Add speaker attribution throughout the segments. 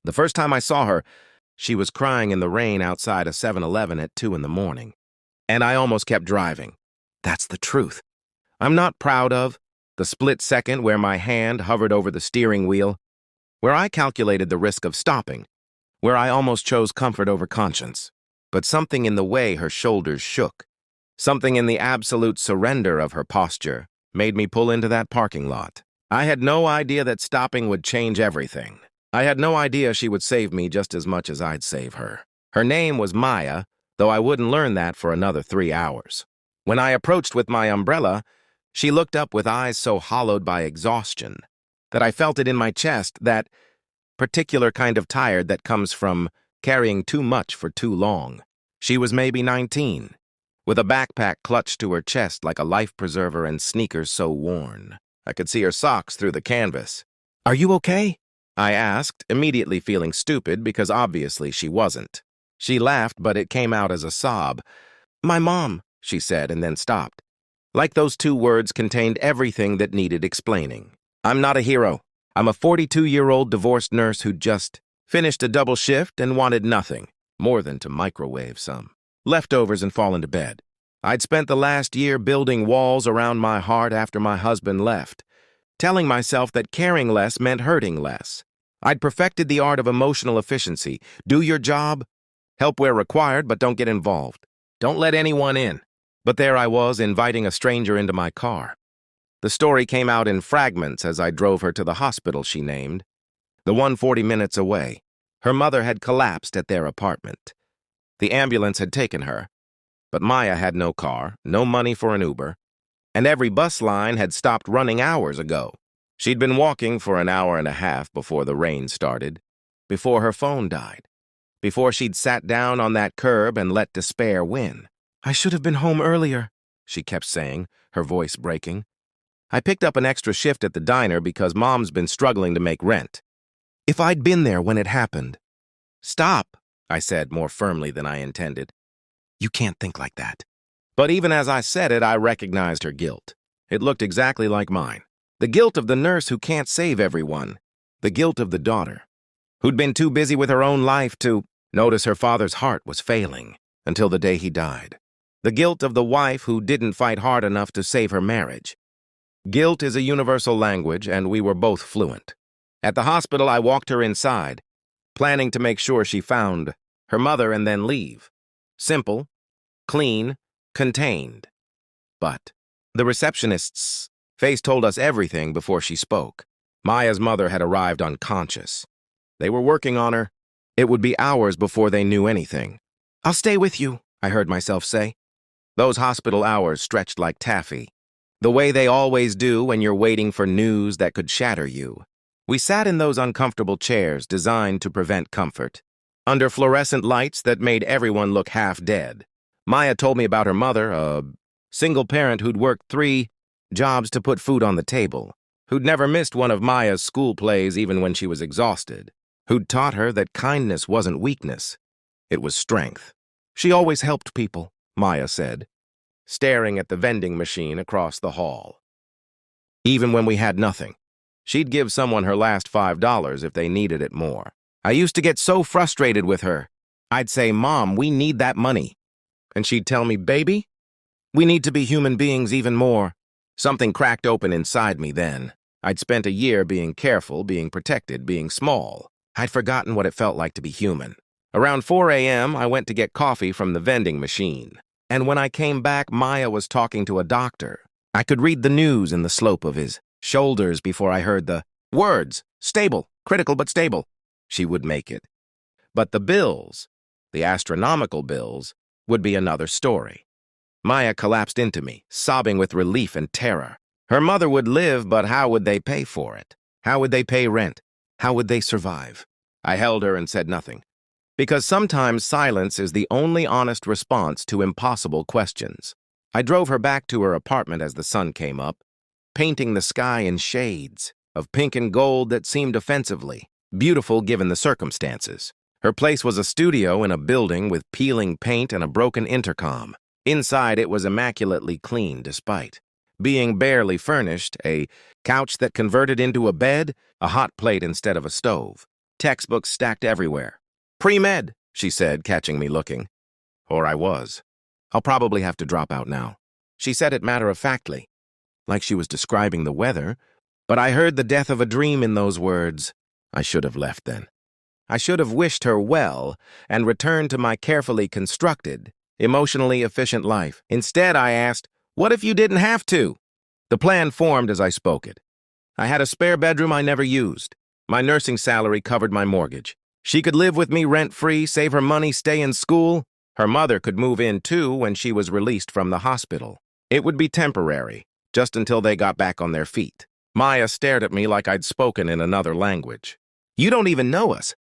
Speaker 1: The first time I saw her, she was crying in the rain outside a 7-Eleven at 2 in the morning. And I almost kept driving. That's the truth. I'm not proud of the split second where my hand hovered over the steering wheel, where I calculated the risk of stopping, where I almost chose comfort over conscience. But something in the way her shoulders shook, something in the absolute surrender of her posture, made me pull into that parking lot. I had no idea that stopping would change everything. I had no idea she would save me just as much as I'd save her. Her name was Maya, though I wouldn't learn that for another 3 hours. When I approached with my umbrella, she looked up with eyes so hollowed by exhaustion that I felt it in my chest, that particular kind of tired that comes from carrying too much for too long. She was maybe 19, with a backpack clutched to her chest like a life preserver and sneakers so worn. I could see her socks through the canvas. "Are you okay?" I asked, immediately feeling stupid because obviously she wasn't. She laughed, but it came out as a sob. "My mom," she said, and then stopped. Like those 2 words contained everything that needed explaining. I'm not a hero. I'm a 42-year-old divorced nurse who just finished a double shift and wanted nothing more than to microwave some leftovers and fall into bed. I'd spent the last year building walls around my heart after my husband left, telling myself that caring less meant hurting less. I'd perfected the art of emotional efficiency. Do your job, help where required, but don't get involved. Don't let anyone in. But there I was, inviting a stranger into my car. The story came out in fragments as I drove her to the hospital she named, the one 40 minutes away. Her mother had collapsed at their apartment. The ambulance had taken her, but Maya had no car, no money for an Uber, and every bus line had stopped running hours ago. She'd been walking for an hour and a half before the rain started, before her phone died, before she'd sat down on that curb and let despair win. "I should have been home earlier," she kept saying, her voice breaking. "I picked up an extra shift at the diner because Mom's been struggling to make rent. If I'd been there when it happened." "Stop," I said more firmly than I intended. "You can't think like that." But even as I said it, I recognized her guilt. It looked exactly like mine. The guilt of the nurse who can't save everyone. The guilt of the daughter, who'd been too busy with her own life to notice her father's heart was failing until the day he died. The guilt of the wife who didn't fight hard enough to save her marriage. Guilt is a universal language, and we were both fluent. At the hospital, I walked her inside, planning to make sure she found her mother and then leave. Simple, clean, contained. But the receptionist's face told us everything before she spoke. Maya's mother had arrived unconscious. They were working on her. It would be hours before they knew anything. "I'll stay with you," I heard myself say. Those hospital hours stretched like taffy, the way they always do when you're waiting for news that could shatter you. We sat in those uncomfortable chairs designed to prevent comfort, under fluorescent lights that made everyone look half dead. Maya told me about her mother, a single parent who'd worked 3 jobs to put food on the table, who'd never missed one of Maya's school plays even when she was exhausted, who'd taught her that kindness wasn't weakness, it was strength. She always helped people, Maya said, staring at the vending machine across the hall. Even when we had nothing, she'd give someone her last $5 if they needed it more. I used to get so frustrated with her. I'd say, "Mom, we need that money." And she'd tell me, "Baby, we need to be human beings even more." Something cracked open inside me then. I'd spent a year being careful, being protected, being small. I'd forgotten what it felt like to be human. Around 4 a.m., I went to get coffee from the vending machine. And when I came back, Maya was talking to a doctor. I could read the news in the slope of his shoulders before I heard the words, "Stable, critical but stable." She would make it. But the bills, the astronomical bills, would be another story. Maya collapsed into me, sobbing with relief and terror. Her mother would live, but how would they pay for it? How would they pay rent? How would they survive? I held her and said nothing. Because sometimes silence is the only honest response to impossible questions. I drove her back to her apartment as the sun came up, painting the sky in shades of pink and gold that seemed offensively beautiful given the circumstances. Her place was a studio in a building with peeling paint and a broken intercom. Inside, it was immaculately clean despite being barely furnished, a couch that converted into a bed, a hot plate instead of a stove. textbooks stacked everywhere. "Pre-med," she said, catching me looking. Or I was. "I'll probably have to drop out now." She said it matter-of-factly, like she was describing the weather, but I heard the death of a dream in those words. I should have left then. I should have wished her well and returned to my carefully constructed, emotionally efficient life. Instead, I asked, "What if you didn't have to?" The plan formed as I spoke it. I had a spare bedroom I never used. My nursing salary covered my mortgage. She could live with me rent-free, save her money, stay in school. Her mother could move in too when she was released from the hospital. It would be temporary, just until they got back on their feet. Maya stared at me like I'd spoken in another language. "You don't even know us."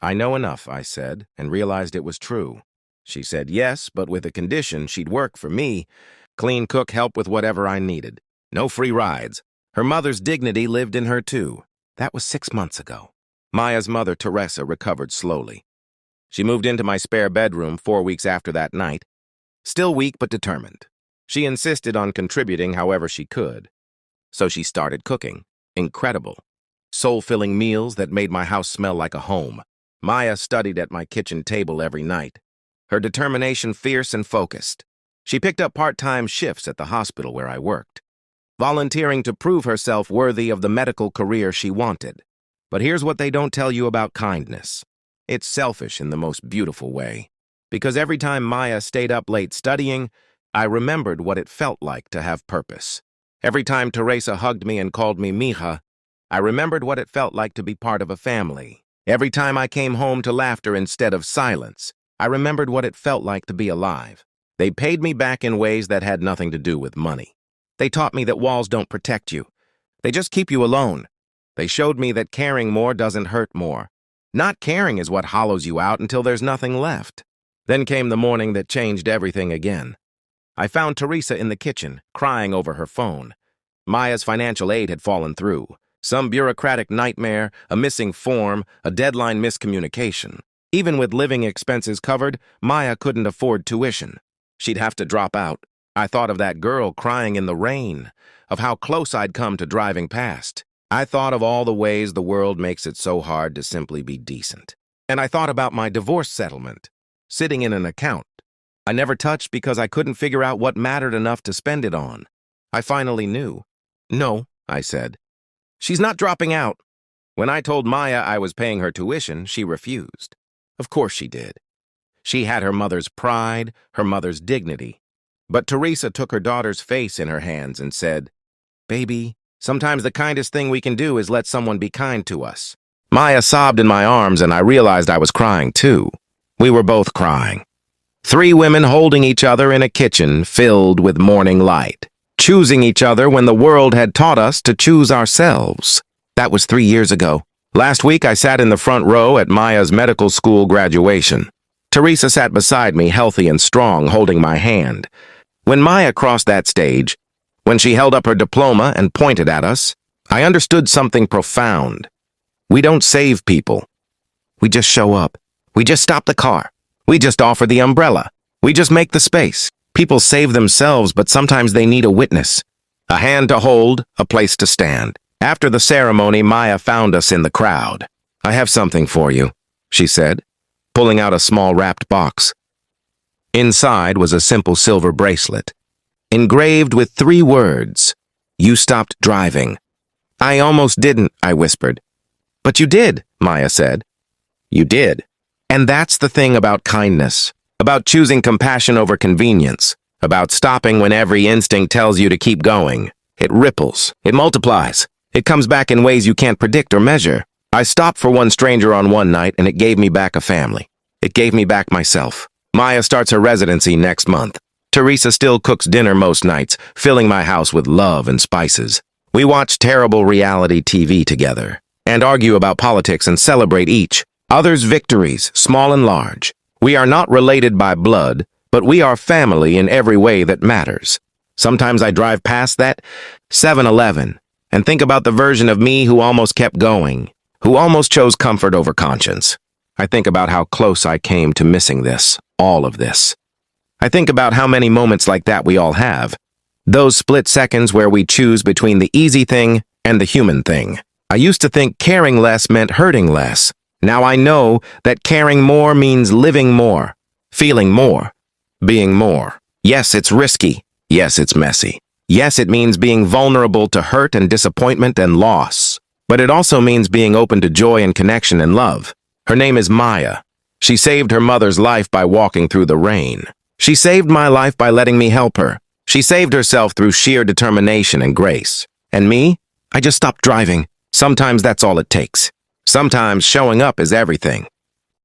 Speaker 1: "I know enough," I said, and realized it was true. She said yes, but with a condition: she'd work for me, clean, cook, help with whatever I needed. No free rides. Her mother's dignity lived in her too. That was 6 months ago. Maya's mother, Teresa, recovered slowly. She moved into my spare bedroom 4 weeks after that night, still weak but determined. She insisted on contributing however she could. So she started cooking. Incredible. Soul-filling meals that made my house smell like a home. Maya studied at my kitchen table every night, her determination fierce and focused. She picked up part-time shifts at the hospital where I worked, volunteering to prove herself worthy of the medical career she wanted. But here's what they don't tell you about kindness. It's selfish in the most beautiful way. Because every time Maya stayed up late studying, I remembered what it felt like to have purpose. Every time Teresa hugged me and called me mija, I remembered what it felt like to be part of a family. Every time I came home to laughter instead of silence, I remembered what it felt like to be alive. They paid me back in ways that had nothing to do with money. They taught me that walls don't protect you. They just keep you alone. They showed me that caring more doesn't hurt more. Not caring is what hollows you out until there's nothing left. Then came the morning that changed everything again. I found Teresa in the kitchen, crying over her phone. Maya's financial aid had fallen through. Some bureaucratic nightmare, a missing form, a deadline miscommunication. Even with living expenses covered, Maya couldn't afford tuition. She'd have to drop out. I thought of that girl crying in the rain, of how close I'd come to driving past. I thought of all the ways the world makes it so hard to simply be decent. And I thought about my divorce settlement, sitting in an account I never touched because I couldn't figure out what mattered enough to spend it on. I finally knew. "No," I said. "She's not dropping out." When I told Maya I was paying her tuition, she refused. Of course she did. She had her mother's pride, her mother's dignity. But Teresa took her daughter's face in her hands and said, "Baby, sometimes the kindest thing we can do is let someone be kind to us." Maya sobbed in my arms and I realized I was crying too. We were both crying. 3 women holding each other in a kitchen filled with morning light, choosing each other when the world had taught us to choose ourselves. That was 3 years ago. Last week, I sat in the front row at Maya's medical school graduation. Teresa sat beside me, healthy and strong, holding my hand. When Maya crossed that stage, when she held up her diploma and pointed at us, I understood something profound. We don't save people. We just show up. We just stop the car. We just offer the umbrella. We just make the space. People save themselves, but sometimes they need a witness. A hand to hold, a place to stand. After the ceremony, Maya found us in the crowd. "I have something for you," she said, pulling out a small wrapped box. Inside was a simple silver bracelet, engraved with 3 words. "You stopped driving." "I almost didn't," I whispered. "But you did," Maya said. "You did." And that's the thing about kindness, about choosing compassion over convenience, about stopping when every instinct tells you to keep going. It ripples, it multiplies, it comes back in ways you can't predict or measure. I stopped for one stranger on one night and it gave me back a family. It gave me back myself. Maya starts her residency next month. Teresa still cooks dinner most nights, filling my house with love and spices. We watch terrible reality TV together and argue about politics and celebrate each other's victories, small and large. We are not related by blood, but we are family in every way that matters. Sometimes I drive past that 7-Eleven and think about the version of me who almost kept going, who almost chose comfort over conscience. I think about how close I came to missing this, all of this. I think about how many moments like that we all have. Those split seconds where we choose between the easy thing and the human thing. I used to think caring less meant hurting less. Now I know that caring more means living more, feeling more, being more. Yes, it's risky. Yes, it's messy. Yes, it means being vulnerable to hurt and disappointment and loss. But it also means being open to joy and connection and love. Her name is Maya. She saved her mother's life by walking through the rain. She saved my life by letting me help her. She saved herself through sheer determination and grace. And me? I just stopped driving. Sometimes that's all it takes. Sometimes showing up is everything.